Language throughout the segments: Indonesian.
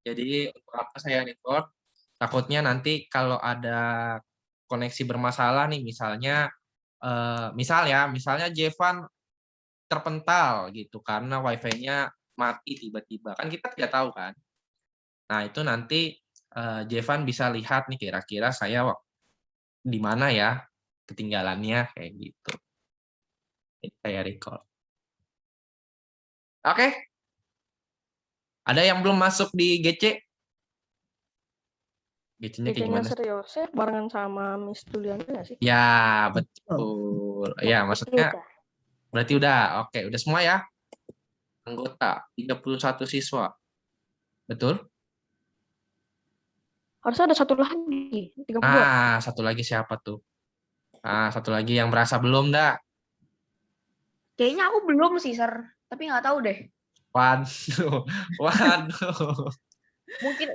Jadi untuk apa saya record? Takutnya nanti kalau ada koneksi bermasalah nih, misalnya Jevan terpental gitu karena wifi-nya mati tiba-tiba. Kan kita tidak tahu kan. Nah, itu nanti Jevan bisa lihat nih kira-kira saya di mana ya ketinggalannya kayak gitu. Jadi saya record. Oke. Ada yang belum masuk di GC? GC-nya kayak GC-nya gimana? serius barengan sama Miss Juliana nggak sih? Ya, betul. Ya, maksudnya berarti udah. Oke, udah semua ya? Anggota 31 siswa. Betul? Harusnya ada satu lagi, 32. Ah, satu lagi siapa tuh? Ah, satu lagi yang berasa belum dah. Kayaknya aku belum sih, Sir. Tapi nggak tahu deh. Waduh, waduh. Mungkin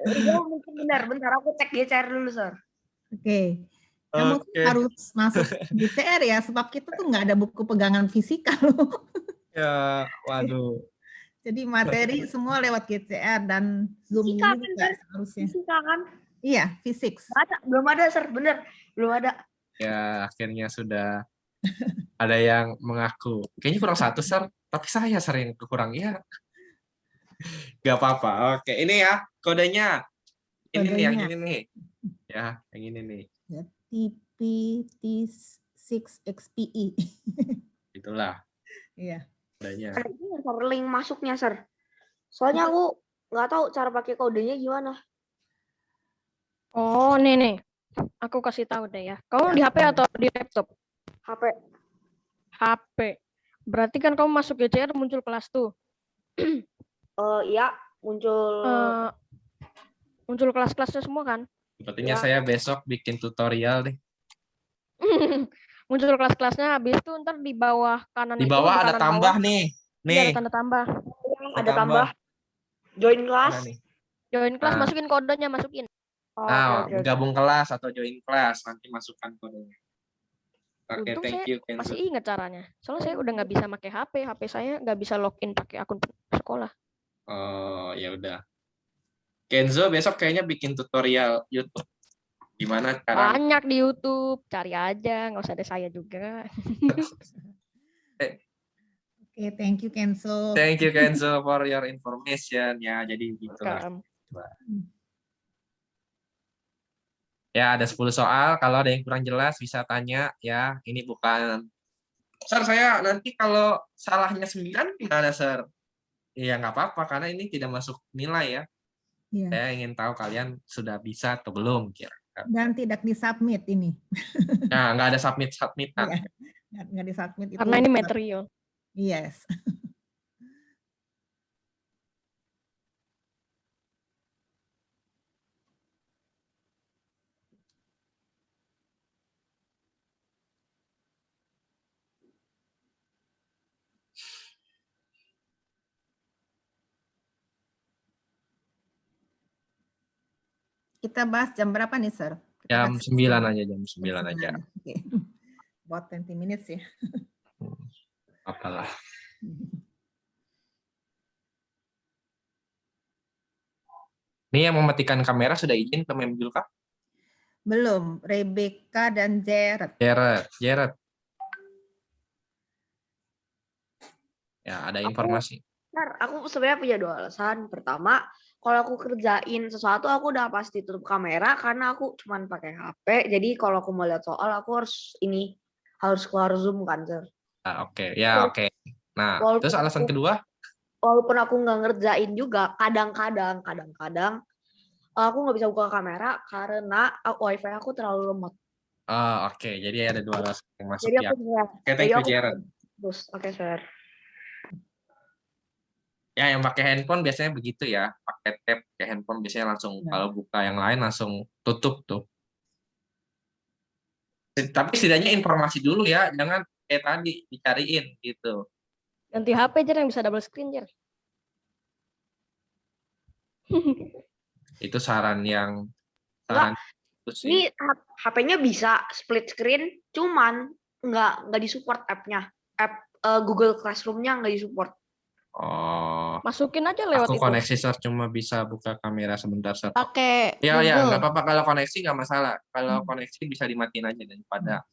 benar. Bentar, aku cek GCR dulu, Sir. Oke. Ya, mungkin harus masuk GCR ya, sebab kita tuh nggak ada buku pegangan fisika loh. Ya, waduh. Jadi materi semua lewat GCR dan Zoom Fisika, ini juga seharusnya. Fisika kan? Iya, fisik. Belum ada, Sir. Bener, belum ada. Ya, akhirnya sudah ada yang mengaku. Kayaknya kurang satu, Sir. Tapi saya sering kurang ya. Gak apa-apa. Oke, ini ya kodenya. Ini nih, yang ini nih. Ya, yang ini nih. TPT6XPE. Itulah. Iya. Kodenya. Ada ini, Sir, link masuknya, Sir. Soalnya aku nggak tahu cara pakai kodenya gimana. Oh, nih. Aku kasih tahu deh ya. Kamu di HP atau di laptop? HP. HP. Berarti kan kamu masuk GCR muncul kelas tuh. Iya, muncul kelas-kelasnya semua kan? Sepertinya saya besok bikin tutorial deh. Muncul kelas-kelasnya, habis itu ntar di bawah kanan Di itu. bawah ada tambah bawah, nih. Iya, ada tanda tambah. Ada tambah. Join kelas. Join kelas, masukin kodenya, masukin. Nah, gabung kelas atau join kelas, nanti masukkan kodenya. Oke, thank you, Kenzo. Masih ingat caranya. Soalnya saya udah nggak bisa pakai HP. HP saya nggak bisa login pakai akun sekolah. Oh, ya udah. Kenzo besok kayaknya bikin tutorial YouTube. Gimana cara? Banyak di YouTube, cari aja, nggak usah ada saya juga. Oke, thank you Kenzo. Thank you Kenzo for your information ya. Jadi gitulah. Ya, ada 10 soal. Kalau ada yang kurang jelas bisa tanya ya. Ini bukan Sir, saya nanti kalau salahnya 9 gimana, Sir? Ya nggak apa-apa karena ini tidak masuk nilai ya. Iya. Saya ingin tahu kalian sudah bisa atau belum kira. Dan tidak disubmit ini. Nah, nggak ada submit-submitan. Iya, nggak disubmit itu. Karena ini material. Yes. Kita bahas jam berapa nih, Sir? Jam 9 aja, jam 9 aja. Oke. About 20 minutes ya. Apalah. Ini yang mematikan kamera sudah izin ke Mem Julka? Belum, Rebecca dan Jared. Jared. Ya, ada informasi. Aku sebenarnya punya 2 alasan. Pertama, kalau aku kerjain sesuatu aku udah pasti tutup kamera karena aku cuman pakai HP. Jadi kalau aku mau lihat soal aku harus keluar Zoom kan, Sir. Oke. Ya, oke. Nah, terus alasan kedua? Walaupun aku nggak ngerjain juga, kadang-kadang aku nggak bisa buka kamera karena wifi aku terlalu lemot. Oke. Jadi ada 2 alasan yang masuk jadi ya. Oke, thank you, Jared. Oke, Sir. Ya, yang pakai handphone biasanya begitu ya. Pakai tab pakai handphone biasanya langsung kalau buka yang lain langsung tutup tuh. Tapi setidaknya informasi dulu ya, jangan kayak tadi dicariin gitu. Ganti HP aja yang bisa double screen, Jer. Itu saran itu sih. Ini HP-nya bisa split screen, cuman nggak disupport app-nya. App Google Classroom-nya nggak disupport. Oh, Masukin aja lewat aku itu. koneksi Sir cuma bisa buka kamera sebentar Sir. Pakai Ya, ya, nggak Google. apa-apa kalau koneksi nggak masalah. Kalau koneksi bisa dimatiin aja daripada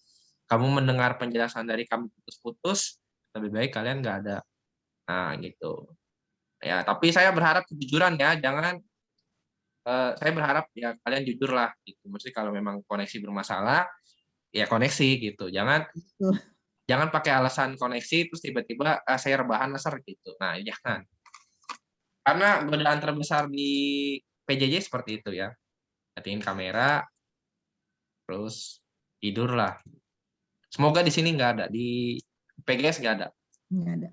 kamu mendengar penjelasan dari kami putus-putus, lebih baik kalian nggak ada. Nah, gitu. Ya, tapi saya berharap kejujuran ya, jangan saya berharap ya kalian jujur lah gitu. Mesti kalau memang koneksi bermasalah, ya koneksi gitu. Jangan Betul. jangan pakai alasan koneksi terus tiba-tiba saya rebahan Sir gitu. Nah, jangan. Karena godaan terbesar di PJJ seperti itu ya. Matiin kamera, terus tidur lah. Semoga di sini nggak ada, di PGS nggak ada. Nggak ada.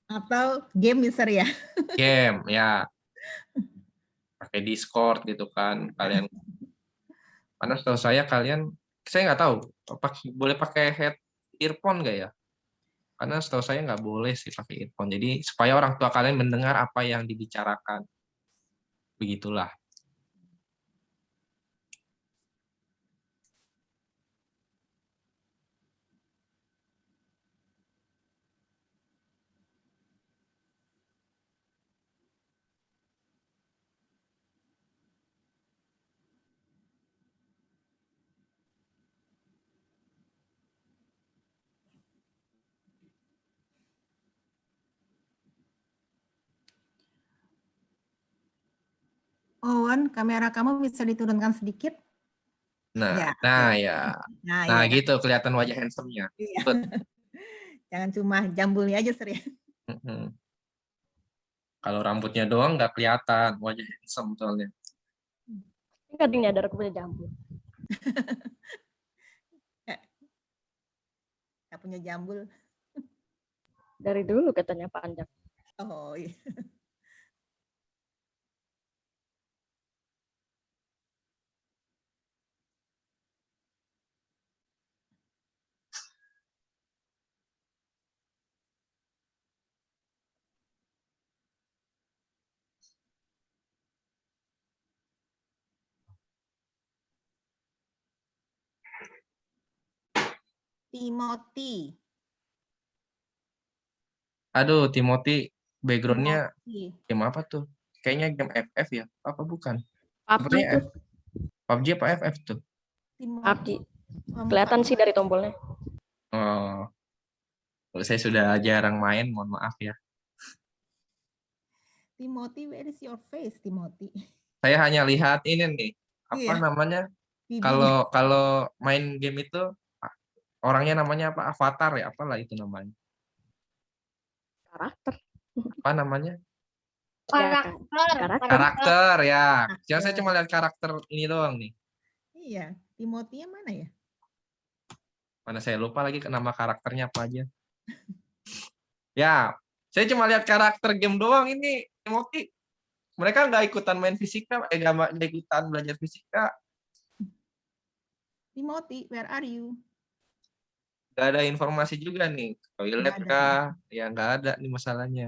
Atau game Mister ya? Game ya, pakai Discord gitu kan kalian. Karena setahu saya nggak tahu, boleh pakai earphone nggak ya? Karena setahu saya nggak boleh sih pakai earphone. Jadi supaya orang tua kalian mendengar apa yang dibicarakan. Begitulah. Owen, kamera kamu bisa diturunkan sedikit? Nah, Ya, nah oke. ya. Nah, Nah iya kan? gitu kelihatan wajah handsome-nya. Iya. Bet. Jangan cuma jambulnya aja, Sir ya. Mm-mm. Kalau rambutnya doang nggak kelihatan wajah handsome soalnya. Nggak ada yang nyadar aku punya jambul. Nggak punya jambul. Dari dulu katanya panjang. Oh, iya. Timothy. Aduh, Timothy, backgroundnya Timothy. game apa tuh? Kayaknya game FF ya? Apa bukan? PUBG Sepertinya tuh. PUBG apa FF tuh? Timothy. PUBG. Kelihatan sih dari tombolnya. Oh, saya sudah jarang main, mohon maaf ya. Timothy, where is your face, Timothy? Saya hanya lihat ini nih, apa Iya. namanya? Video. Kalau main game itu orangnya namanya apa? Avatar ya, apalah itu namanya. Karakter. Apa namanya? Karakter. Karakter ya. Jangan saya Karakter. cuma lihat karakter ini doang nih. Iya, Timothy-nya mana ya? Mana saya lupa lagi nama karakternya apa aja. Ya, saya cuma lihat karakter game doang ini, Timothy. Mereka nggak ikutan main fisika, nggak ikutan belajar fisika. Timothy, where are you? Nggak ada informasi juga nih. Toilet Nggak ada. kah? Ya nggak ada nih masalahnya.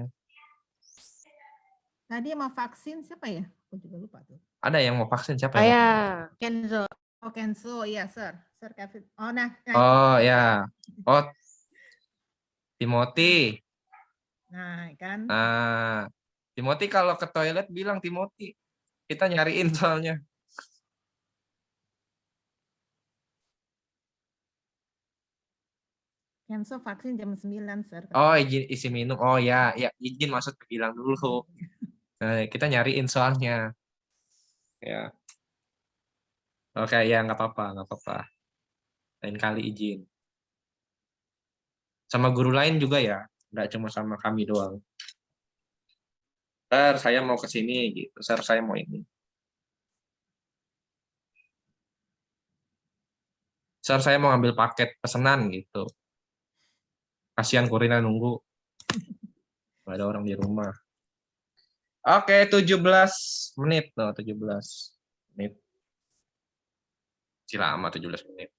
Tadi sama vaksin siapa ya? Aku juga lupa tuh. Ada yang mau vaksin siapa yang mau? Kayak Kenzo. Oh, Kenzo, iya, Sir. Sir Kevin. Oh, nah. Oh ya. Oh, Timothy. Nah, kan. Nah, Timothy kalau ke toilet bilang Timothy. Kita nyariin soalnya. Kenzo vaksin jam 9, Sir. Oh, izin isi minum. Oh ya, ya izin maksud bilang dulu. Nah, kita nyariin soalnya. Ya. Oke, ya nggak apa-apa, nggak apa-apa. Lain kali izin. Sama guru lain juga ya, nggak cuma sama kami doang. Sir, saya mau ke sini gitu. Sir, saya mau ini. Sir, saya mau ambil paket pesanan gitu. Kasihan kurirnya nunggu. Nggak ada orang di rumah. Oke, 17 menit. Loh, 17 menit. Si lama 17 menit.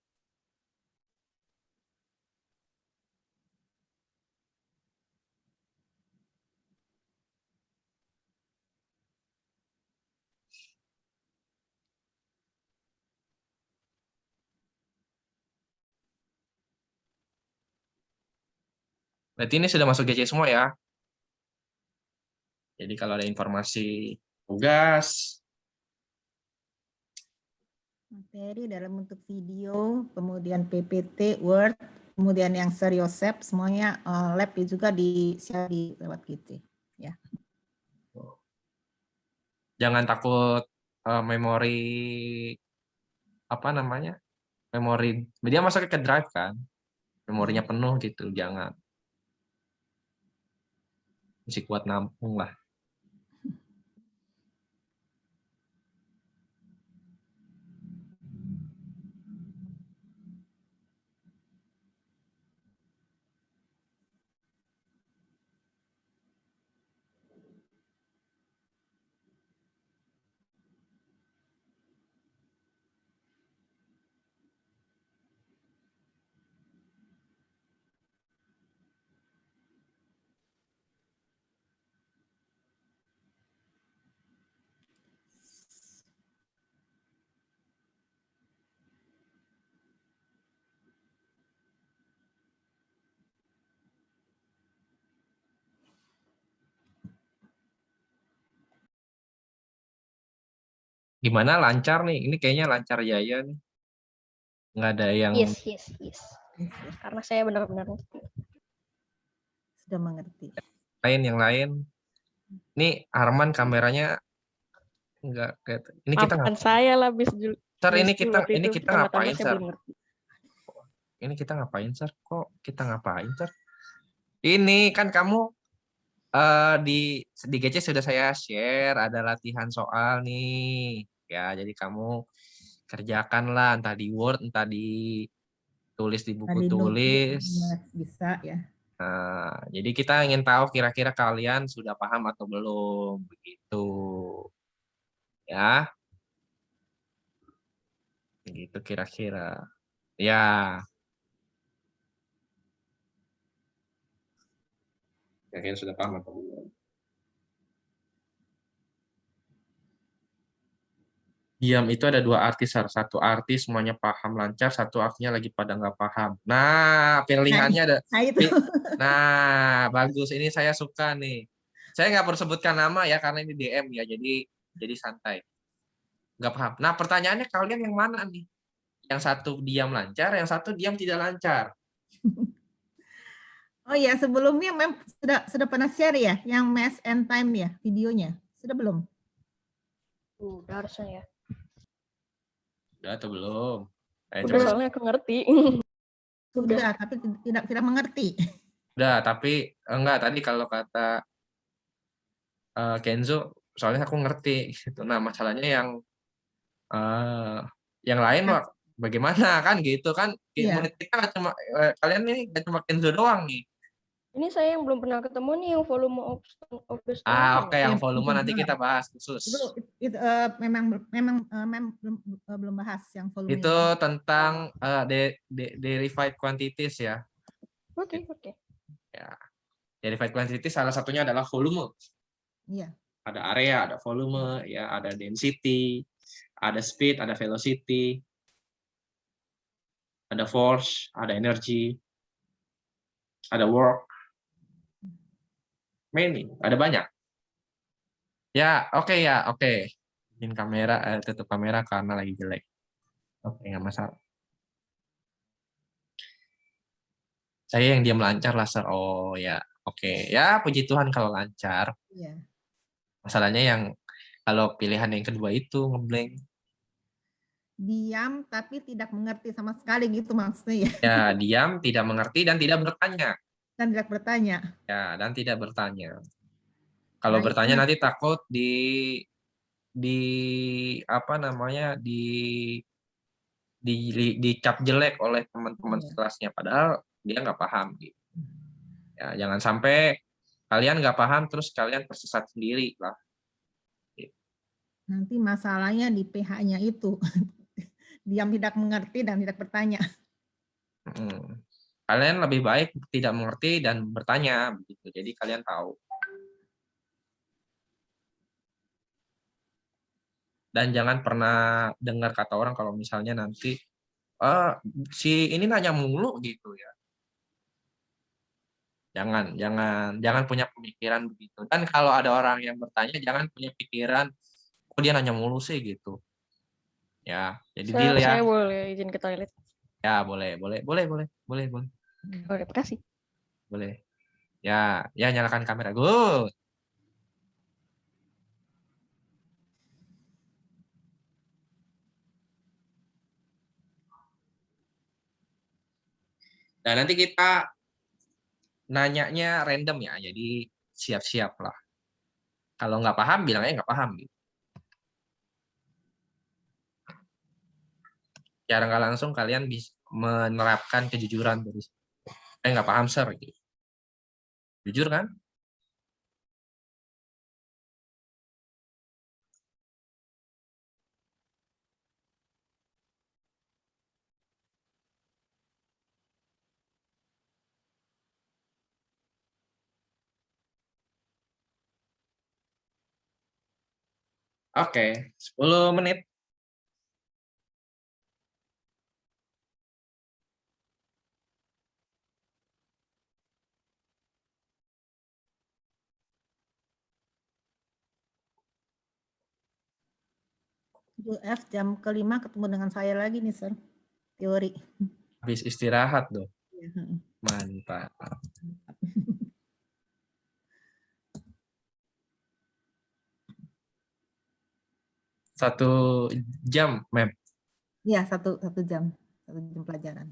Berarti ini sudah masuk GC semua ya. Jadi kalau ada informasi tugas, Materi dalam bentuk video, kemudian PPT, Word, kemudian yang seriosep, semuanya lab juga di-share lewat GC. Ya. jangan takut memori apa namanya? Memori dia masuk ke drive kan. Memorinya penuh gitu, jangan. Masih kuat nampung lah. Gimana lancar nih? Ini kayaknya lancar Yaya nih. Nggak ada yang Yes. Karena saya benar-benar ngerti. Sudah mengerti. yang lain. Ini Arman kameranya nggak kayak ini kita Maafkan saya lah bis Sir, ini waktu kita itu pertama-tama ngapain, saya Sir? belum ngerti. Ini kita ngapain, Sir? Kok kita ngapain, Sir? Ini kan kamu di GC sudah saya share ada latihan soal nih. Ya, jadi kamu kerjakanlah entah di Word, entah di tulis di buku Tadi tulis. bisa ya. Nah, jadi kita ingin tahu kira-kira kalian sudah paham atau belum, begitu. Ya. Begitu kira-kira. Ya. Kira-kira sudah paham atau belum? Diam itu ada dua arti, Sar. Satu arti semuanya paham lancar, satu artinya lagi pada nggak paham. Nah, pilihannya ada. Nah, itu. Nah, bagus. Ini saya suka nih. Saya nggak perlu sebutkan nama ya, karena ini DM ya, jadi santai. Nggak paham. Nah, pertanyaannya kalian yang mana nih? Yang satu diam lancar, yang satu diam tidak lancar. Oh ya, sebelumnya sudah pernah share ya, yang Mass and Time ya, videonya. Sudah belum? Udah harusnya ya. Udah atau belum? Udah soalnya aku ngerti. Sudah, tapi tidak mengerti. Udah, tapi enggak tadi kalau kata Kenzo, soalnya aku ngerti gitu. Nah, masalahnya yang lain bagaimana kan gitu kan? Iya. Kita nggak cuma kalian nih nggak cuma Kenzo doang nih. Ini saya yang belum pernah ketemu nih yang volume of the story. Oke, yang volume nanti kita bahas khusus. Itu memang belum bahas yang volume. Itu tentang derived quantities ya. Oke. Ya. Derived quantities salah satunya adalah volume. Iya. Ada area, ada volume, ya, ada density, ada speed, ada velocity, ada force, ada energy, ada work. Many, ada banyak. Ya, oke ya, oke. Bikin kamera, tutup kamera karena lagi jelek. Oke, nggak masalah. Saya yang diam lancar lah, Sir. Oh ya, oke. Ya, puji Tuhan kalau lancar. Iya. Masalahnya yang kalau pilihan yang kedua itu ngeblank. Diam tapi tidak mengerti sama sekali gitu maksudnya ya. Ya, diam, tidak mengerti dan tidak bertanya. Dan tidak bertanya. Ya, dan tidak bertanya. Kalau bertanya nanti takut apa namanya dicap jelek oleh teman-teman kelasnya, padahal dia nggak paham gitu. Ya, jangan sampai kalian nggak paham terus kalian tersesat sendiri lah. Nanti masalahnya di PH-nya itu. Diam tidak mengerti dan tidak bertanya. Kalian lebih baik tidak mengerti dan bertanya begitu. Jadi kalian tahu. Dan jangan pernah dengar kata orang kalau misalnya nanti si ini nanya mulu gitu ya. Jangan punya pemikiran begitu. Dan kalau ada orang yang bertanya, jangan punya pikiran, oh dia nanya mulu sih gitu. Ya, jadi deal ya. Saya boleh izin ke toilet. Ya, boleh. Boleh, kasih. Boleh. Ya nyalakan kamera. Good. Nah, nanti kita nanyanya random ya, jadi siap-siap lah. Kalau nggak paham, bilang aja nggak paham gitu. Secara nggak langsung kalian bisa menerapkan kejujuran dari saya nggak paham sir gitu. Jujur kan? Oke, 10 menit. F jam kelima ketemu dengan saya lagi nih, Sir. Teori. Habis istirahat dong. Ya, Mantap. 1 jam, Mem. ya satu jam pelajaran.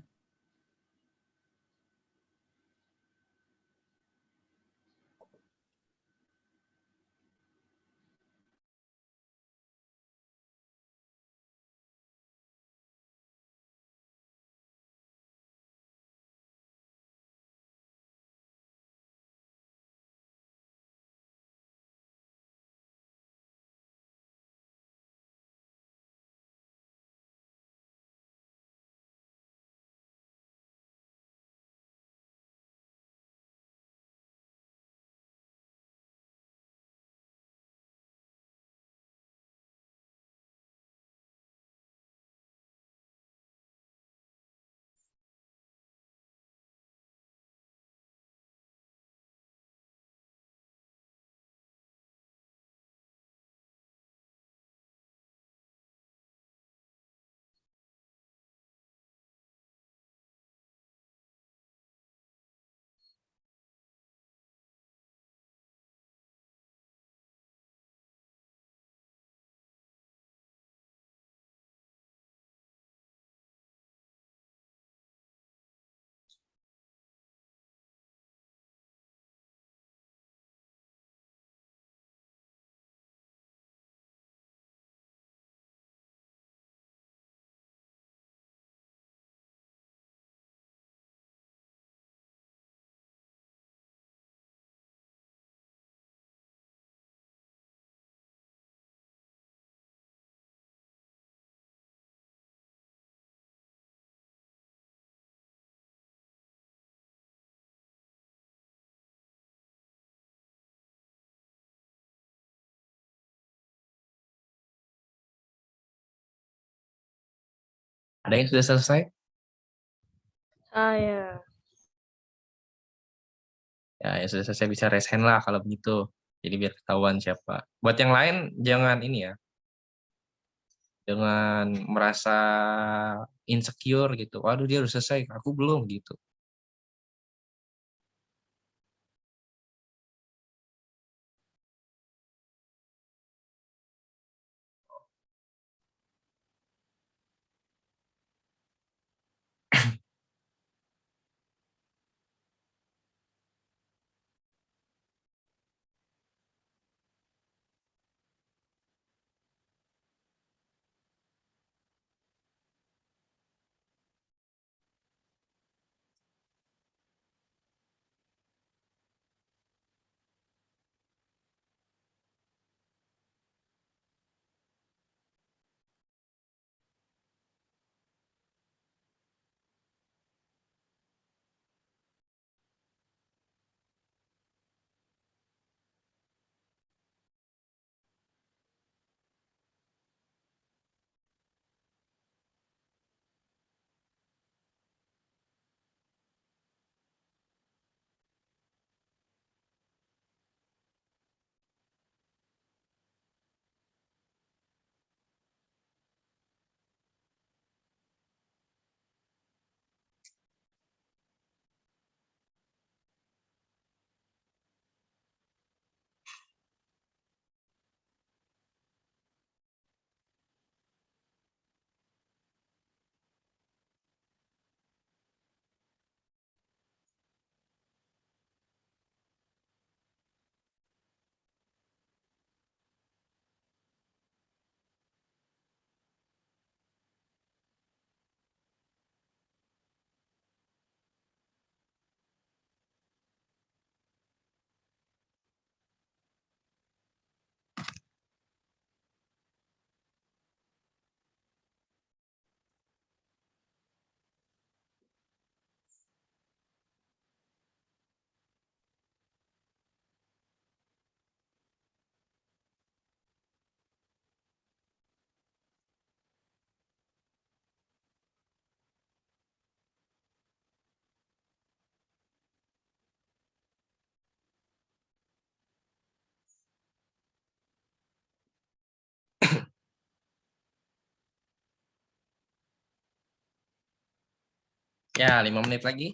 Ada yang sudah selesai? Saya. Ya, yang sudah selesai bisa raise hand lah kalau begitu. Jadi biar ketahuan siapa. Buat yang lain, jangan ini ya. Dengan merasa insecure gitu. Waduh, dia udah selesai, aku belum gitu. Ya, 5 menit lagi.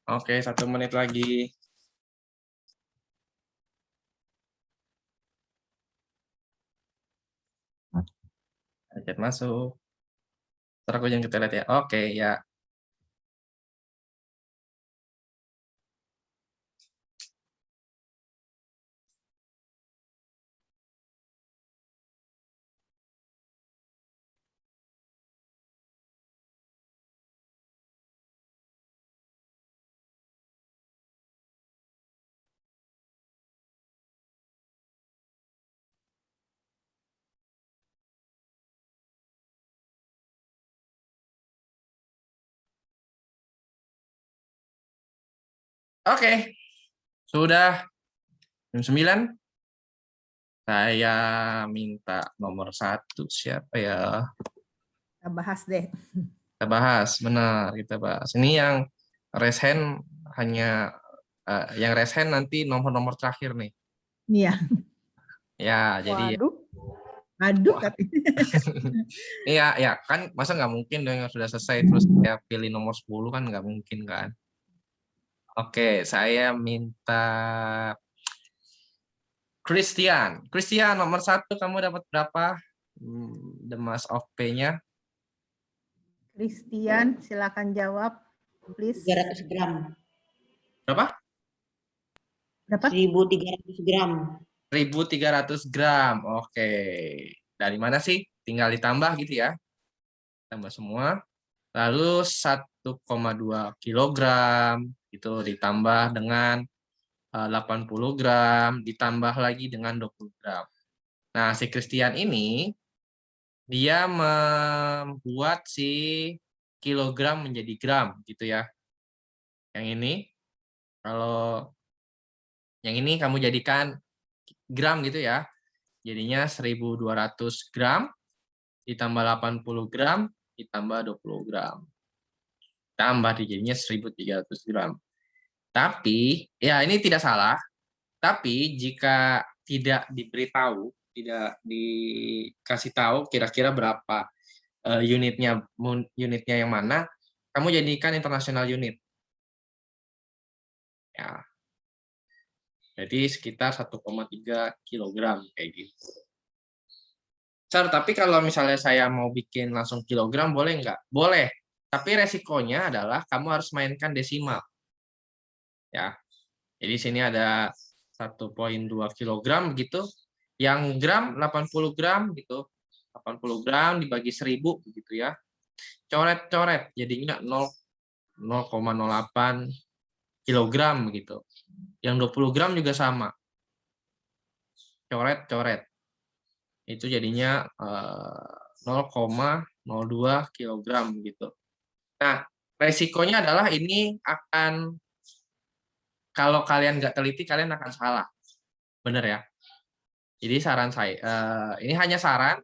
Oke, 1 menit lagi. Chat masuk. Ntar aku yang kita lihat ya. Oke, ya. Oke, sudah jam 9. Saya minta nomor 1 siapa ya? Kita bahas deh. Kita bahas, benar kita bahas. Ini yang raise hand hanya yang raise hand nanti nomor-nomor terakhir nih. Iya. Ya, jadi Waduh. Aduh, Wah. Iya, ya kan masa nggak mungkin dong yang sudah selesai terus saya pilih nomor 10 kan nggak mungkin kan. Oke, saya minta Christian. Christian nomor 1 kamu dapat berapa? The mass of P-nya. Christian, silakan jawab, please. 300 gram. Berapa? Berapa? 1.300 gram. 1.300 gram. Oke. Dari mana sih? Tinggal ditambah gitu ya. Tambah semua. Lalu 1,2 kilogram itu ditambah dengan 80 gram, ditambah lagi dengan 20 gram. Nah, si Christian ini, dia membuat si kilogram menjadi gram, gitu ya. Yang ini, kalau yang ini kamu jadikan gram gitu ya, jadinya 1.200 gram, ditambah 80 gram, ditambah 20 gram. Tambah jadinya 1.300 gram. Tapi, ya ini tidak salah, tapi jika tidak diberitahu, tidak dikasih tahu kira-kira berapa unitnya yang mana, kamu jadikan international unit. Ya. Jadi sekitar 1,3 kilogram kayak gitu. Sir, tapi kalau misalnya saya mau bikin langsung kilogram boleh nggak? Boleh. Tapi resikonya adalah kamu harus mainkan desimal. Ya. Jadi sini ada 1,2 kilogram begitu. Yang gram 80 gram gitu. 80 gram dibagi 1.000 begitu ya. Coret-coret jadinya 0,08 kilogram begitu. Yang 20 gram juga sama. Coret-coret. Itu jadinya 0,02 kilogram gitu. Nah, resikonya adalah ini akan, kalau kalian nggak teliti, kalian akan salah. Bener ya? Jadi saran saya, ini hanya saran,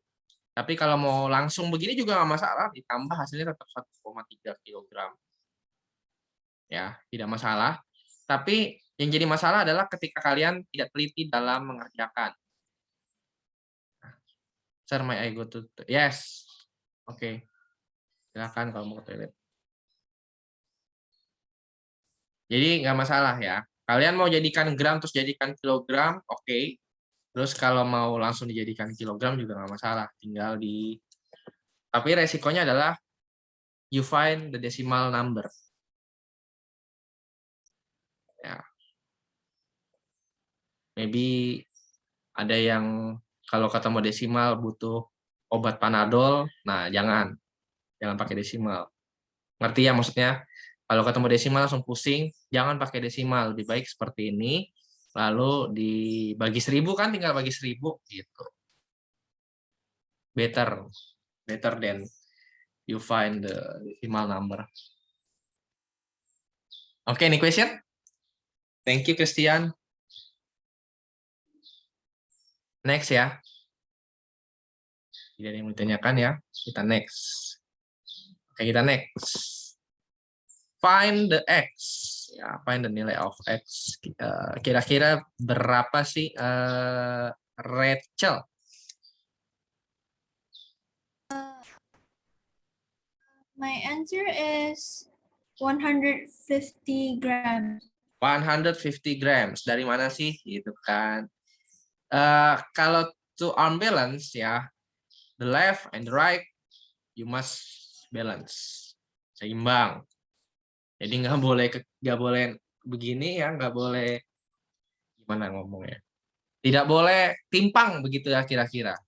tapi kalau mau langsung begini juga nggak masalah, ditambah hasilnya tetap 1,3 kilogram. Ya, tidak masalah. Tapi yang jadi masalah adalah ketika kalian tidak teliti dalam mengerjakan. Sir, may I go to... Yes. Oke. Silakan kalau mau ke toilet. Jadi nggak masalah ya. Kalian mau jadikan gram terus jadikan kilogram, oke. Terus kalau mau langsung dijadikan kilogram juga nggak masalah. Tinggal di... Tapi resikonya adalah you find the decimal number. Ya. Maybe ada yang kalau ketemu desimal butuh obat Panadol, nah jangan pakai desimal. Ngerti ya maksudnya? Kalau ketemu desimal langsung pusing, jangan pakai desimal. Lebih baik seperti ini, lalu dibagi 1.000 kan, tinggal bagi 1.000 gitu. Better than you find the decimal number. Oke, any question? Thank you, Christian. Next ya. Tidak ada yang mau ditanyakan ya. Kita next. Oke, kita next. Find the X. Ya, find the nilai of X. Kira-kira berapa sih Rachel? My answer is 150 grams. 150 grams. Dari mana sih? Gitu kan. Kalau to arm balance ya, the left and the right, you must balance. Seimbang. Jadi nggak boleh begini ya, nggak boleh gimana ngomongnya. Tidak boleh timpang begitu ya kira-kira.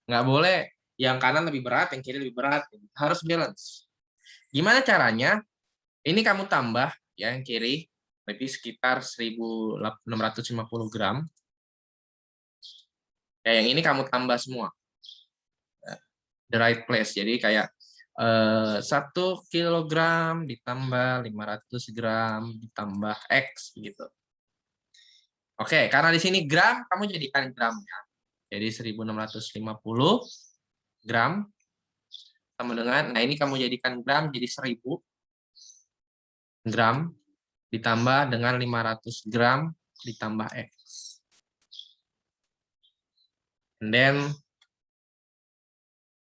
Nggak boleh yang kanan lebih berat, yang kiri lebih berat. Harus balance. Gimana caranya? Ini kamu tambah ya yang kiri, lebih sekitar 1.650 gram. Ya, yang ini kamu tambah semua. The right place. Jadi kayak 1 kilogram ditambah 500 gram ditambah X gitu. Oke, karena di sini gram, kamu jadikan gramnya. Jadi 1.650 gram sama dengan, nah ini kamu jadikan gram jadi 1.000 gram ditambah dengan 500 gram ditambah X. And then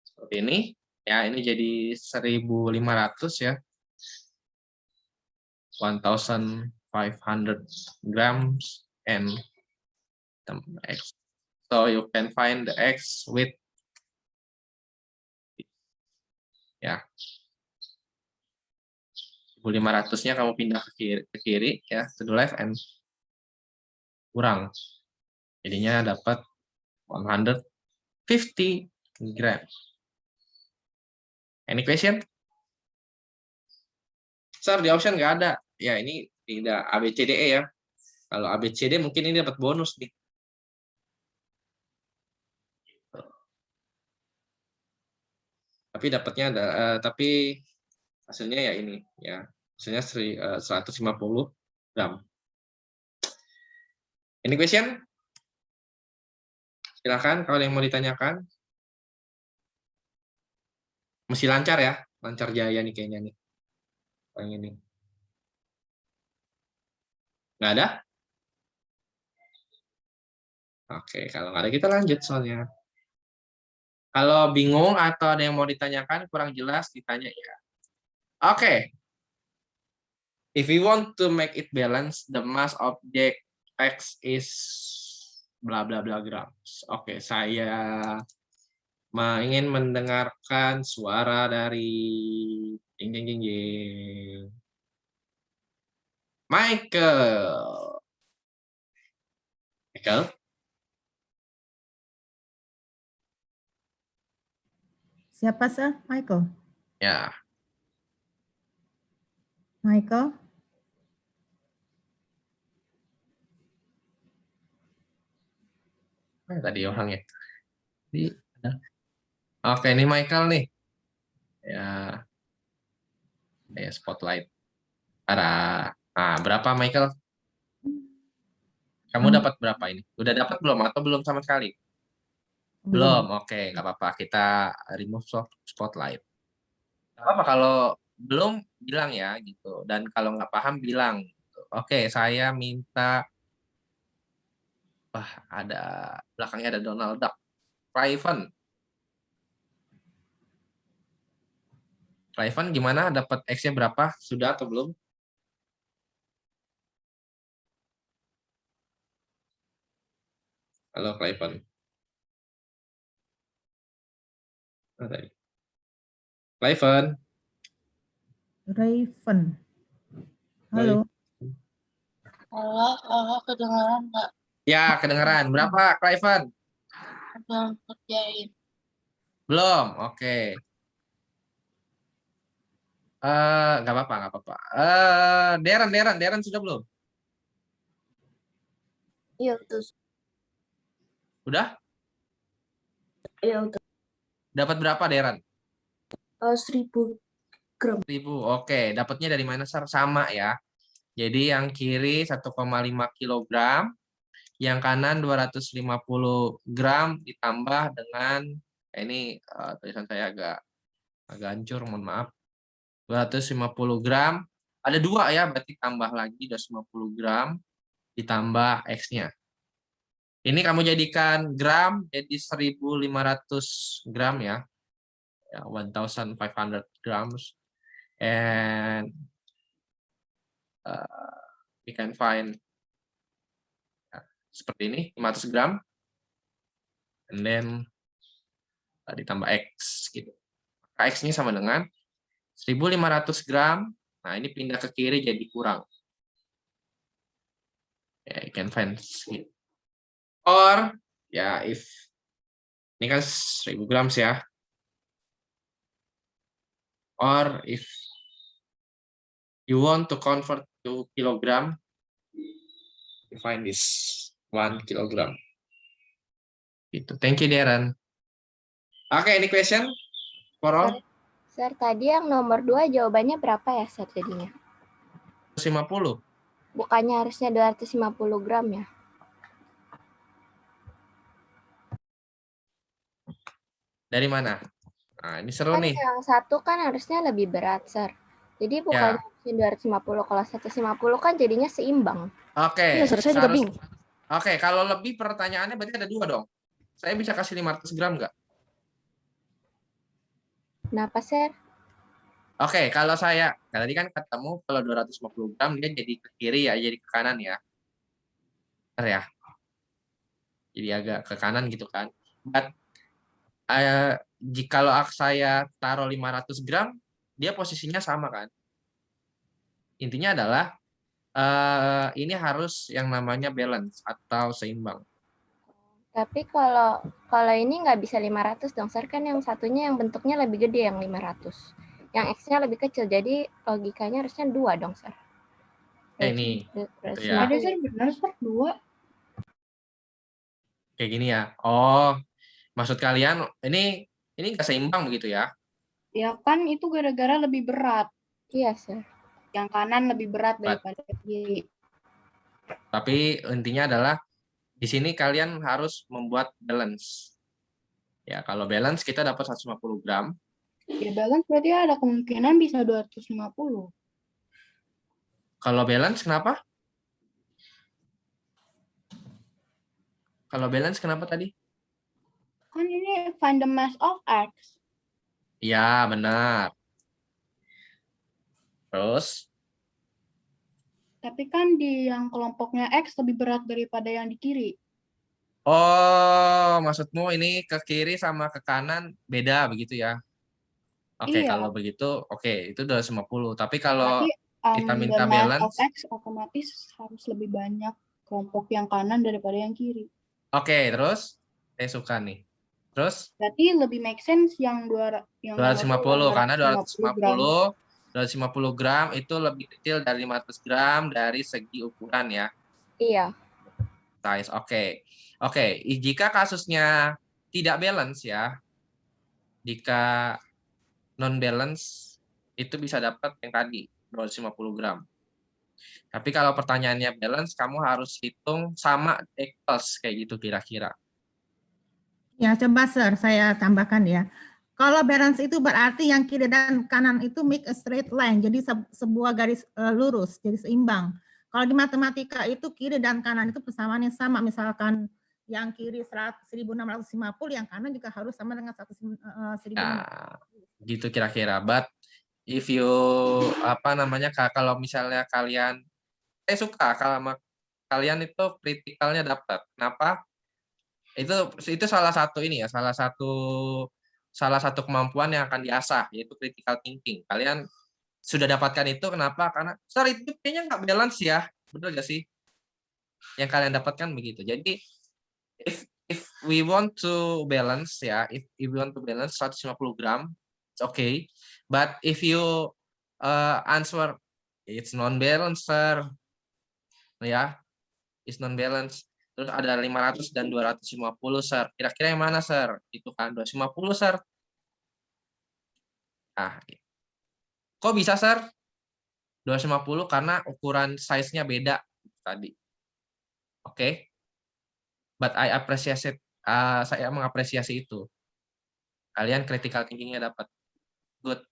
seperti ini. Ya, ini jadi 1.500 ya. 1,500 grams and Tambah X. So you can find the X with ya 1.500-nya kamu pindah ke kiri ya, to the left and kurang. Jadinya dapat 150 gram. Any question? Sir, di option nggak ada. Ya, ini tidak ABCDE ya. Kalau ABCD mungkin ini dapat bonus nih. Tapi dapatnya ada, tapi hasilnya ya ini ya. Hasilnya 150 gram. Any question? Silakan kalau yang mau ditanyakan. Masih lancar ya, lancar jaya nih kayaknya nih. Yang ini. Nggak ada? Oke, kalau nggak ada kita lanjut soalnya. Kalau bingung atau ada yang mau ditanyakan, kurang jelas, ditanya ya. Oke. If we want to make it balance, the mass object X is bla bla bla grams. Oke, saya ingin mendengarkan suara dari jing jing jing jing. Michael. Michael? Siapa, Sir? Michael? Ya. Michael? Tadi orangnya. Oke, ini Michael nih. Ya. Ya, spotlight. Berapa Michael? Kamu dapat berapa ini? Udah dapat belum atau belum sama sekali? Belum. Oke, nggak apa-apa. Kita remove spotlight. Nggak apa-apa kalau belum bilang ya gitu. Dan kalau nggak paham bilang. Oke, saya minta. Wah, ada belakangnya ada Donald Duck. Raven. Raven gimana? Dapat X-nya berapa? Sudah atau belum? Halo, Raven. Raven. Raven. Halo. Halo, kedengaran nggak? Ya, kedengeran. Berapa, Raven? Belum kerjain. Belum. Oke. Nggak apa-apa, nggak apa-apa. Darren sudah belum? Iya, betul. Udah? Iya, betul. Dapat berapa, Darren? 1.000 gram. 1.000. Oke, dapatnya dari mana, Sir? Sama ya. Jadi yang kiri 1,5 kilogram, yang kanan 250 gram ditambah dengan ini tulisan saya agak hancur, mohon maaf. 250 gram. Ada 2 ya, berarti tambah lagi 250 gram ditambah X-nya. Ini kamu jadikan gram jadi 1.500 gram ya. 1.500 grams. And we can find seperti ini 500 gram. And then ditambah X gitu. X-nya sama dengan 1.500 gram. Nah, ini pindah ke kiri jadi kurang. Ya, you can find it. Or ya if ini kan 1.000 gram ya. Or if you want to convert to kilogram, you find this 1 kilogram. Gitu. Thank you, Darren. Oke, any question for all? Sir, tadi yang nomor 2 jawabannya berapa ya, Sir, jadinya? 150. Bukannya harusnya 250 gram ya? Dari mana? Nah, ini seru Kan nih. yang satu kan harusnya lebih berat, Sir. Jadi bukannya 250, kalau 150 kan jadinya seimbang. Oke. Iya, Sir, saya juga bingung. Oke, kalau lebih pertanyaannya berarti ada 2 dong. Saya bisa kasih 500 gram nggak? Kenapa, Sir? Oke, kalau saya, tadi kan ketemu kalau 250 gram dia jadi ke kiri ya, jadi ke kanan ya. Bentar ya. Jadi agak ke kanan gitu kan. But jikalau saya taruh 500 gram, dia posisinya sama kan. Intinya adalah ini harus yang namanya balance atau seimbang. Tapi kalau ini nggak bisa 500 dong, Sir. Kan yang satunya yang bentuknya lebih gede yang 500. Yang X-nya lebih kecil. Jadi logikanya harusnya 2 dong, Sir. Ini gitu ya. Ada Sir, benar Sir, 2. Kayak gini ya. Oh, maksud kalian ini nggak seimbang begitu ya? Ya kan itu gara-gara lebih berat. Iya, Sir. Yang kanan lebih berat daripada kiri. Tapi intinya adalah di sini kalian harus membuat balance. Ya, kalau balance kita dapat 150 gram. Ya balance berarti ada kemungkinan bisa 250. Kalau balance kenapa? Kalau balance kenapa tadi? Kan ini find the mass of X. Ya, benar. Terus? Tapi kan di yang kelompoknya X lebih berat daripada yang di kiri. Oh, maksudmu ini ke kiri sama ke kanan beda begitu ya? Oke, Iya. kalau begitu, oke, itu 250. Tapi kalau Berarti kita the minta mass balance, of X otomatis harus lebih banyak kelompok yang kanan daripada yang kiri. oke, terus? Saya suka nih. Terus? Berarti lebih make sense yang 250, karena 250 250 gram itu lebih kecil dari 500 gram dari segi ukuran ya. Iya. Size, oke. Oke, jika kasusnya tidak balance ya, jika non balance itu bisa dapat yang tadi 250 gram. Tapi kalau pertanyaannya balance, kamu harus hitung sama equals kayak gitu kira-kira. Ya, coba Sir, saya tambahkan ya. Kalau balance itu berarti yang kiri dan kanan itu make a straight line, jadi sebuah garis lurus, jadi seimbang. Kalau di matematika itu kiri dan kanan itu persamaannya sama, misalkan yang kiri 1650, yang kanan juga harus sama dengan 1650. Nah, gitu kira-kira. But if you kalau misalnya kalian, saya suka kalau kalian itu kritikalnya dapat. Kenapa? Itu salah satu ini ya, salah satu kemampuan yang akan diasah, yaitu critical thinking. Kalian sudah dapatkan itu, kenapa? Karena Sir, itu kayaknya nggak balance ya, betul nggak sih? Yang kalian dapatkan begitu. Jadi if we want to balance ya, if we want to balance 150 gram, it's okay. But if you answer it's non-balance, Sir, ya, it's non-balance. Terus ada 500 dan 250, Sir. Kira-kira yang mana, Sir? Itu kan 250, Sir. Nah, kok bisa, Sir? 250 karena ukuran size-nya beda tadi. Oke. But I appreciate saya mengapresiasi itu. Kalian critical thinking-nya dapat. Good.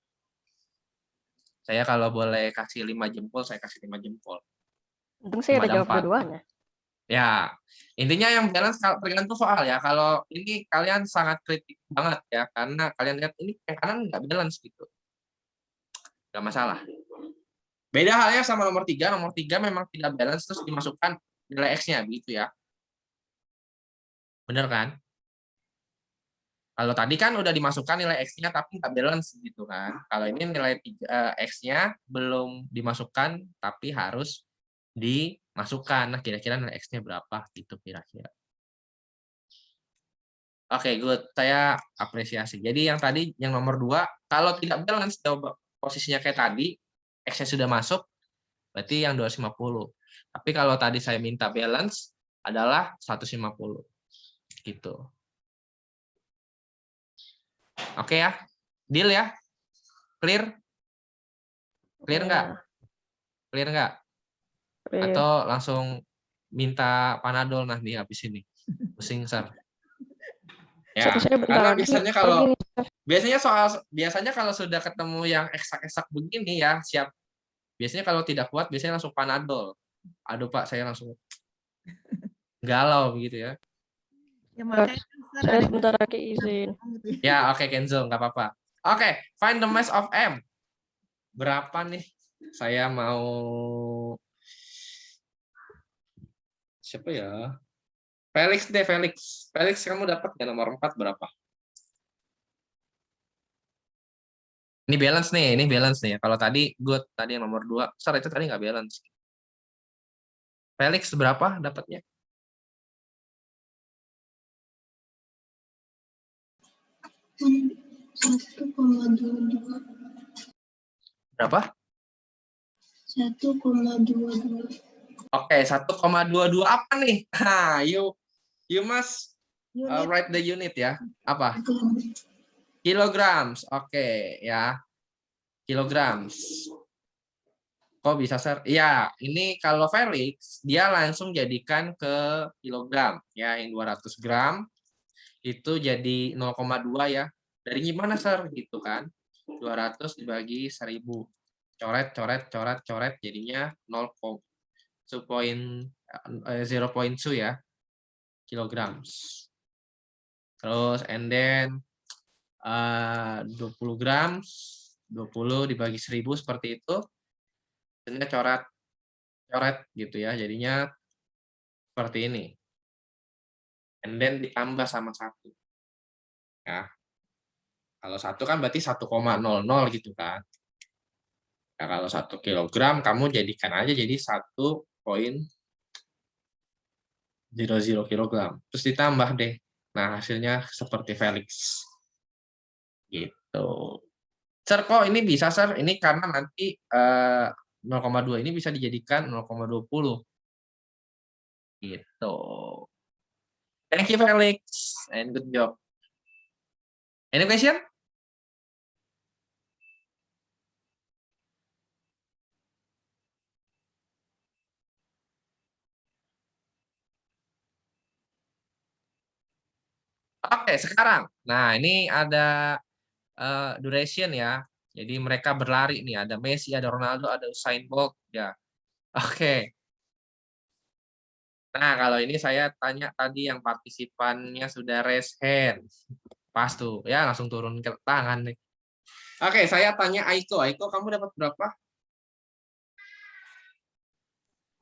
Saya kalau boleh kasih 5 jempol, saya kasih 5 jempol. Untung saya Cuma udah ada jawab 4. dua-duanya. Ya, intinya yang balance tergantung soal ya. Kalau ini kalian sangat kritik banget ya, karena kalian lihat ini yang kanan nggak balance gitu. Nggak masalah. Beda halnya sama nomor 3. Nomor 3 memang tidak balance, terus dimasukkan nilai X-nya begitu ya. Bener kan? Kalau tadi kan udah dimasukkan nilai X-nya tapi nggak balance gitu kan. Kalau ini nilai X-nya belum dimasukkan tapi harus dimasukkan. Nah, kira-kira nilai X-nya berapa gitu kira-kira. Oke, good. Saya apresiasi. Jadi yang tadi, yang nomor 2, kalau tidak balance posisinya kayak tadi, X-nya sudah masuk, berarti yang 250. Tapi kalau tadi saya minta balance adalah 150. Gitu. Oke ya? Deal ya? Clear? Clear nggak? Clear nggak? Atau langsung minta Panadol nanti habis ini? Pusing, Sir. Ya, karena biasanya kalau sudah ketemu yang eksak-eksak begini ya, siap. Biasanya kalau tidak kuat, biasanya langsung Panadol. Aduh Pak, saya langsung galau begitu ya. Ya, makanya Saya sebentar lagi izin. Ya, oke, Kenzo, nggak apa-apa. Oke, find the mass of M. Berapa nih? Saya mau siapa ya? Felix deh, Felix. Felix, kamu dapat ya nomor 4 berapa? Ini balance nih. Kalau tadi good, tadi yang nomor 2. Sorry, itu tadi nggak balance. Felix berapa dapatnya? Satu koma dua dua. Berapa? 1,22. Oke, 1,22 apa nih? Nah, you must Unit. write the unit ya. Apa? Kilograms. Oke, ya. Kilograms. Kok bisa, Sir? Ya, ini kalau Felix, dia langsung jadikan ke kilogram. Ya, yang 200 gram itu jadi 0,2 ya. Dari gimana, Sir? Gitu kan. 200 dibagi 1000. Coret, jadinya 0,2 ya. Kilograms. Terus, and then 20 gram, 20 dibagi 1000 seperti itu. Jadinya coret gitu ya, jadinya seperti ini. And then ditambah sama 1. Ya. Kalau 1 kan berarti 1,00 gitu kan. Nah, kalau 1 kilogram kamu jadikan aja jadi 1,00 kilogram. Terus ditambah deh. Nah, hasilnya seperti Felix. Gitu. Sir, kok ini bisa, Sir? Ini karena nanti 0,2 ini bisa dijadikan 0,20. Gitu. Thank you, Felix. And good job. Any question? Oke, sekarang. Nah, ini ada duration ya. Jadi mereka berlari nih. Ada Messi, ada Ronaldo, ada Usain Bolt. Ya. Oke. Nah, kalau ini saya tanya tadi yang partisipannya sudah raise hand. Pas tuh. Ya, langsung turun ke tangan nih. Oke, saya tanya Aiko. Aiko, kamu dapat berapa?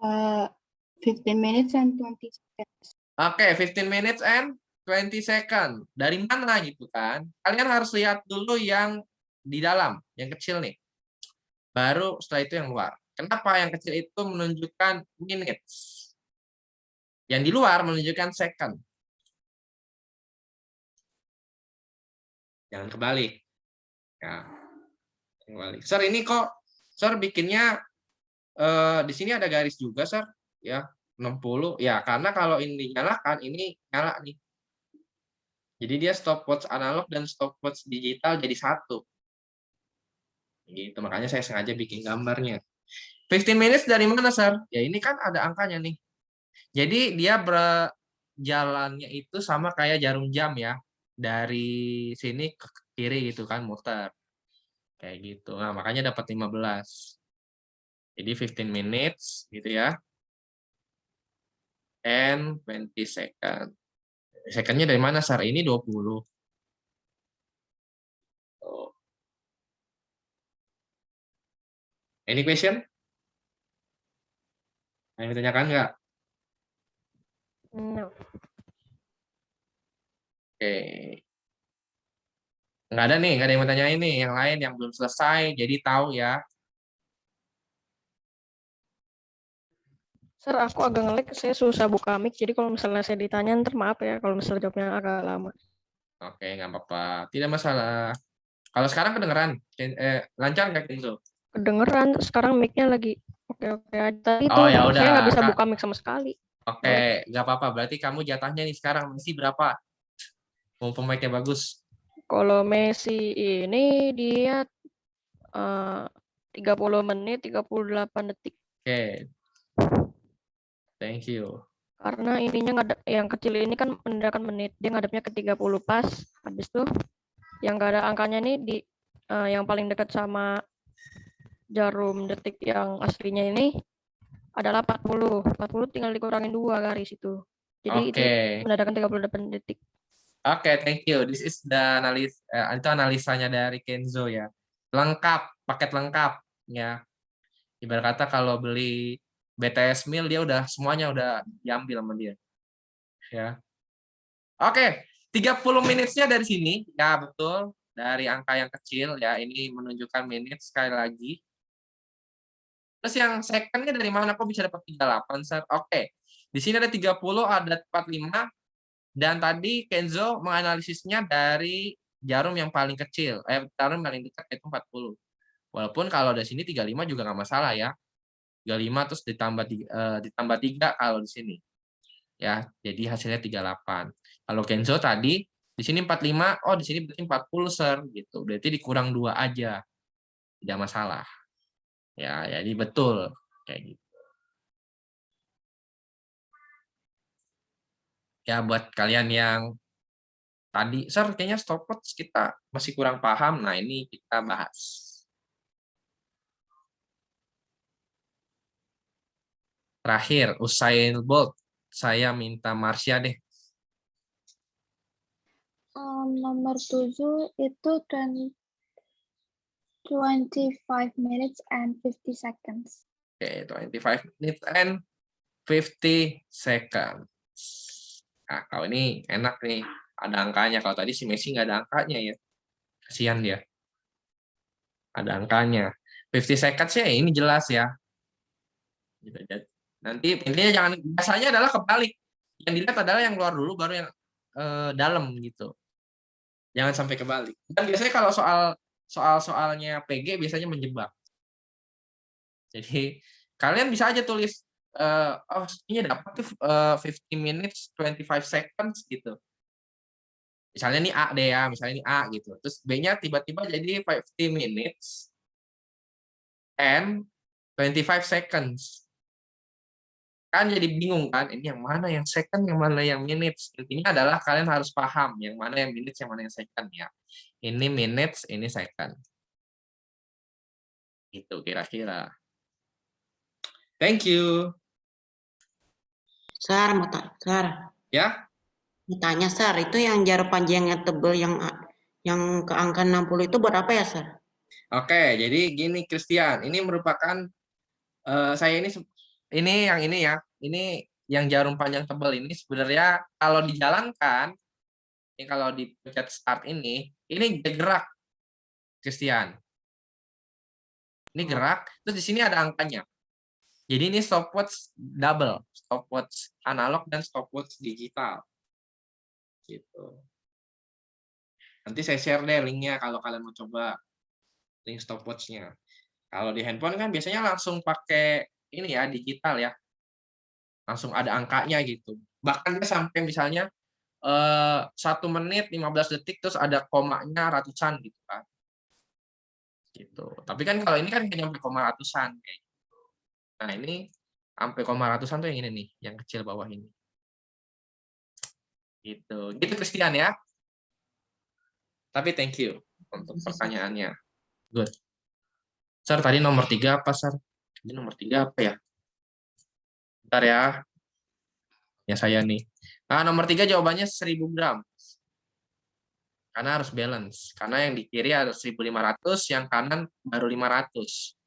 15 minutes and 20 seconds. Oke, 15 minutes and 20 second. Dari mana gitu kan? Kalian harus lihat dulu yang di dalam, yang kecil nih. Baru setelah itu yang luar. Kenapa yang kecil itu menunjukkan minutes? Yang di luar menunjukkan second. Jangan kebalik. Ya. Kembali. Sir, ini kok Sir bikinnya di sini ada garis juga, Sir. Ya, 60. Ya, karena kalau ini dinyalakan, ini nyala nih. Jadi dia stopwatch analog dan stopwatch digital jadi satu. Gitu, makanya saya sengaja bikin gambarnya. 15 minutes dari mana, Sir? Ya ini kan ada angkanya nih. Jadi dia berjalannya itu sama kayak jarum jam ya. Dari sini ke kiri gitu kan, muter. Kayak gitu. Nah, makanya dapat 15. Jadi 15 minutes gitu ya. And 20 second. Secondnya dari mana, Sir? Ini 20. Oh. Any question? Yang ditanyakan nggak? No. Oke. Nggak ada nih, nggak ada yang mau tanya ini. Yang lain yang belum selesai, jadi tahu ya. Sir, aku agak nge-lag, saya susah buka mic, jadi kalau misalnya saya ditanya, ntar maaf ya kalau misalnya jawabnya agak lama. Oke, nggak apa-apa. Tidak masalah. Kalau sekarang kedengeran? Lancar nggak Kenzo? Kedengeran, sekarang mic-nya lagi oke-oke aja. Tadi Oh, tuh ya udah, saya nggak bisa Kak. buka mic sama sekali. Oke, nggak apa-apa. Berarti kamu jatahnya nih sekarang masih berapa? Mau pemainnya bagus? Kalau Messi ini dia 30 menit, 38 detik. Oke. Thank you. Karena ininya yang kecil ini kan menandakan menit, dia ngadepnya ke 30 pas. Habis itu yang nggak ada angkanya nih di yang paling dekat sama jarum detik yang aslinya ini adalah 40. 40 tinggal dikurangin 2 garis itu. Jadi itu menandakan 38 detik. Oke, thank you. This is the itu analisanya dari Kenzo ya. Lengkap, paket lengkap ya. Ibarat kata kalau beli BTS Meal dia udah semuanya udah diambil sama dia. ya. Oke, 30 menitsnya dari sini. Ya, betul. Dari angka yang kecil ya, ini menunjukkan menit sekali lagi. Terus yang second-nya dari mana kok bisa dapat 38, Sir? Oke. Di sini ada 30, ada 45 dan tadi Kenzo menganalisisnya dari jarum yang paling kecil, jarum paling dekat yaitu 40. Walaupun kalau dari sini 35 juga nggak masalah ya. 35 terus ditambah 3 kalau di sini. Ya, jadi hasilnya 38. Kalau Kenzo tadi di sini 45, oh di sini berarti 40, Sir, gitu. Berarti dikurang 2 aja. Tidak masalah. Ya, jadi betul kayak gitu. Ya, buat kalian yang tadi, Sir, kayaknya stopwatch kita masih kurang paham. Nah, ini kita bahas. Terakhir, Usain Bolt. Saya minta Marsha deh. Nomor 7 itu 25 minutes and 50 seconds. Oke, 25 minutes and 50 seconds. Nah, kalau ini enak nih. Ada angkanya. Kalau tadi si Messi nggak ada angkanya ya. Kasihan dia. Ada angkanya. 50 seconds ya ini jelas ya. Nanti intinya jangan, biasanya adalah kebalik. Yang dilihat adalah yang keluar dulu baru yang dalam gitu. Jangan sampai kebalik. Dan biasanya kalau soalnya PG biasanya menjebak. Jadi kalian bisa aja tulis oh ini dapat tuh 50 minutes 25 seconds gitu. Misalnya ini A deh ya, misalnya ini A gitu. Terus B-nya tiba-tiba jadi 50 minutes and 25 seconds. Kan jadi bingung kan, ini yang mana yang second, yang mana yang minutes. Intinya adalah kalian harus paham yang mana yang minutes, yang mana yang second ya. Ini minutes, ini second. Itu kira-kira. Thank you. Sar, Ya, mau tanya, Sar, itu yang jarum panjangnya tebel yang ke angka 60 itu buat apa ya, Sar? oke. Jadi gini, Christian, ini merupakan saya ini yang ini ya. Ini yang jarum panjang tebal ini sebenarnya kalau dijalankan, ini kalau dipencet start ini gerak, Christian. Ini gerak, terus di sini ada angkanya. Jadi ini stopwatch double, stopwatch analog dan stopwatch digital. Gitu. Nanti saya share deh linknya kalau kalian mau coba link stopwatch-nya. Kalau di handphone kan biasanya langsung pakai ini ya, digital ya. Langsung ada angkanya gitu. Bahkan dia sampai misalnya 1 menit 15 detik terus ada komanya ratusan gitu kan. Gitu. Tapi kan kalau ini kan hanya sampai koma ratusan kayak gitu. Nah, ini sampai koma ratusan tuh yang ini nih, yang kecil bawah ini. Gitu. Gitu Christian ya. Tapi thank you untuk pertanyaannya. Good. Sar, tadi nomor 3 apa, Sar? Ini nomor 3 apa ya? Bentar ya. Ya saya nih. Nah, nomor 3 jawabannya 1000 gram. Karena harus balance. Karena yang di kiri ada 1500, yang kanan baru 500.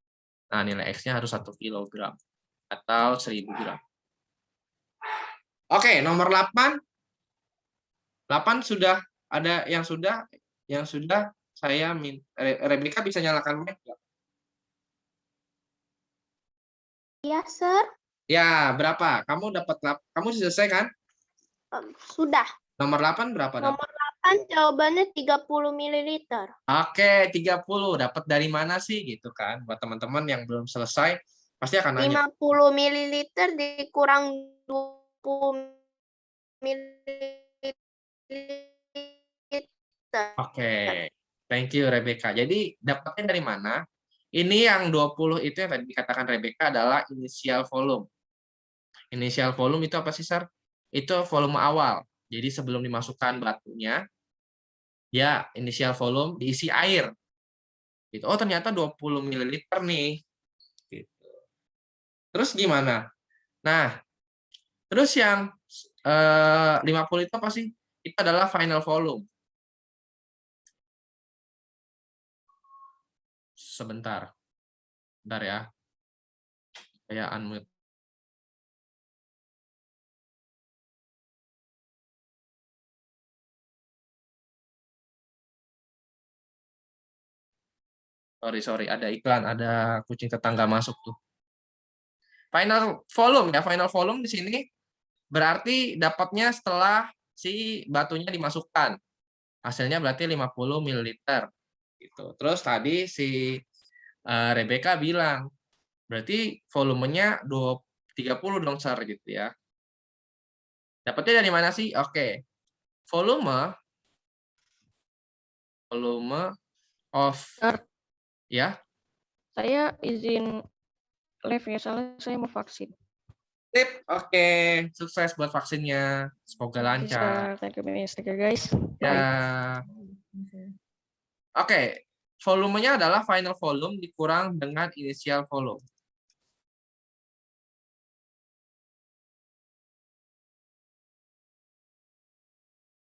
Nah, nilai X-nya harus 1 kilogram. Atau 1000 gram. Oke, nomor 8. 8 sudah ada yang sudah saya minta. Rebecca bisa nyalakan mic nggak? Iya, Sir. Ya, berapa? Kamu sudah selesai kan? Sudah. Nomor 8 berapa dapat? Nomor 8 jawabannya 30 ml. Oke, 30. Dapat dari mana sih gitu kan? Buat teman-teman yang belum selesai pasti akan nanya. 50 ml dikurang 20 ml. Oke. Thank you Rebecca. Jadi dapatnya dari mana? Ini yang 20 itu yang tadi dikatakan Rebecca adalah initial volume. Initial volume itu apa sih, Sar? Itu volume awal. Jadi sebelum dimasukkan batunya, ya initial volume diisi air. Gitu. Oh, ternyata 20 ml nih. Gitu. Terus gimana? Nah, terus yang 50 itu apa sih? Itu adalah final volume. Sebentar. Bentar ya. Saya unmute. Sorry, ada iklan, ada kucing tetangga masuk tuh. Final volume ya, final volume di sini berarti dapatnya setelah si batunya dimasukkan. Hasilnya berarti 50 ml. Gitu. Terus tadi si Rebecca bilang, berarti volumenya 30 dong, Sir, gitu ya. Dapatnya dari mana sih? Oke. Volume of Sir, ya. saya izin live ya, soalnya saya mau vaksin. Tip, oke. Sukses buat vaksinnya. Semoga lancar. Thank you, Miss. Thank you, guys. Ya. Oke. Volumenya adalah final volume dikurang dengan initial volume.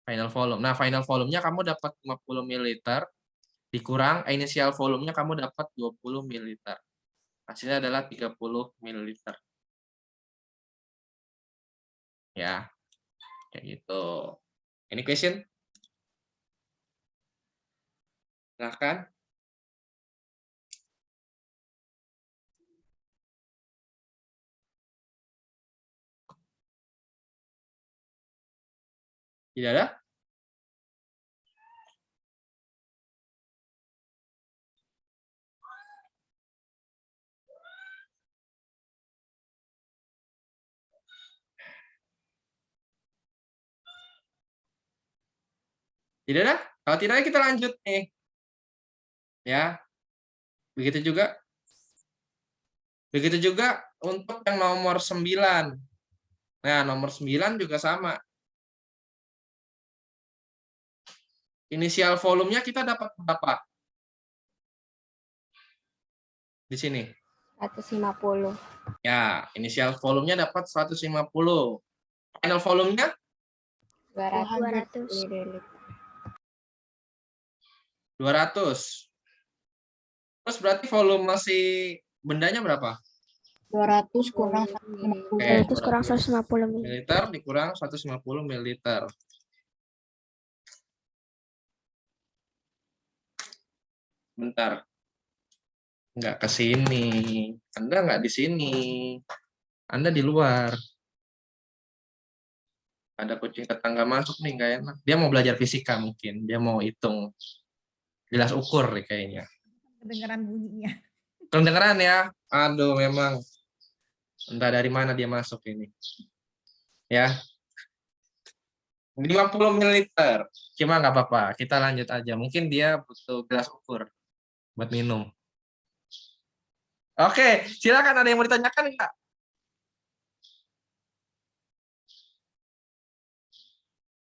Final volume. Nah, final volumenya kamu dapat 50 ml dikurang initial volumenya kamu dapat 20 ml. Hasilnya adalah 30 ml. Ya. Kayak gitu. Any question? Silahkan. Tidak ada? Tidak ada? Kalau tidak, kita lanjut nih. Ya. Begitu juga untuk yang nomor 9. Nah, nomor 9 juga sama. Inisial volumenya kita dapat berapa? Di sini. 150. Ya, inisial volumenya dapat 150. Final volumenya 200 ml. 200. Terus berarti volume si bendanya berapa? 200 kurang 150. Oke, 200 kurang 150 ml dikurang 150 ml. Bentar. Nggak ke sini. Anda nggak di sini. Anda di luar. Ada kucing tetangga masuk nih, nggak enak. Dia mau belajar fisika mungkin. Dia mau hitung. Jelas ukur nih kayaknya. Kedengaran bunyinya. Kedengeran ya? Aduh, memang. Entah dari mana dia masuk ini. Ya. 50 ml. Cuma nggak apa-apa. Kita lanjut aja. Mungkin dia butuh gelas ukur buat minum. Oke, silakan, ada yang mau ditanyakan nggak?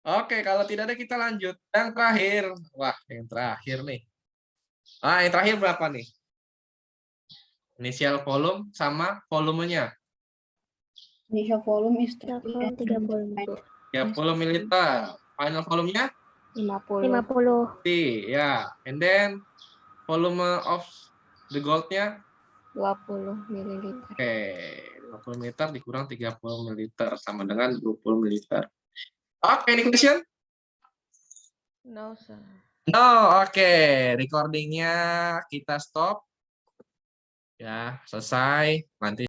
Oke, kalau tidak ada kita lanjut. Yang terakhir. Wah, yang terakhir nih. Yang terakhir berapa nih? Initial volume sama volumenya. Initial volume is 30 ml. Final volumenya 50. ya. And then volume of the gold-nya 20 ml. oke, 20 liter dikurang 30 ml sama dengan 20 ml. Oke, any question? No, sir. No, oke. Recordingnya kita stop. Ya, selesai. Nanti